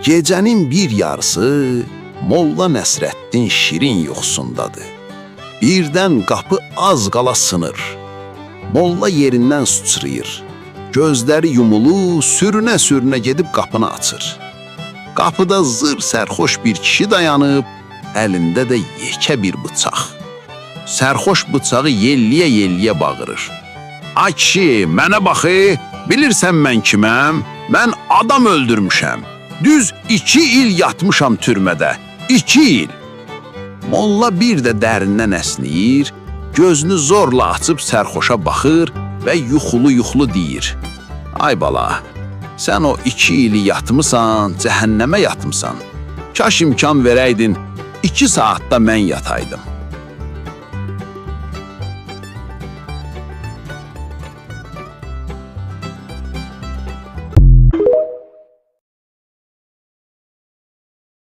Gecənin bir yarısı Molla Nəsrəddin şirin yuxusundadır. Birdən qapı az qala sınır. Molla yerindən sıçrayır. Gözləri yumulu, sürünə-sürünə gedib qapını açır. Qapıda zır sərxoş bir kişi dayanıb, əlində də yekə bir bıçaq. Sərxoş bıçağı yelliyə-yelliyə bağırır. "Ay kişi, mənə baxı, bilirsən mən kiməm? Mən adam öldürmüşəm. Düz 2 il yatmışam türmədə. 2 il." Molla bir də dərindən əsniyir, gözünü zorla açıb sərxoşa baxır və yuxulu-yuxulu deyir: "Ay bala, sən o 2 ili yatmısan, cəhənnəmə yatmısan. Kaş imkan verəydin, 2 saatda mən yataydım."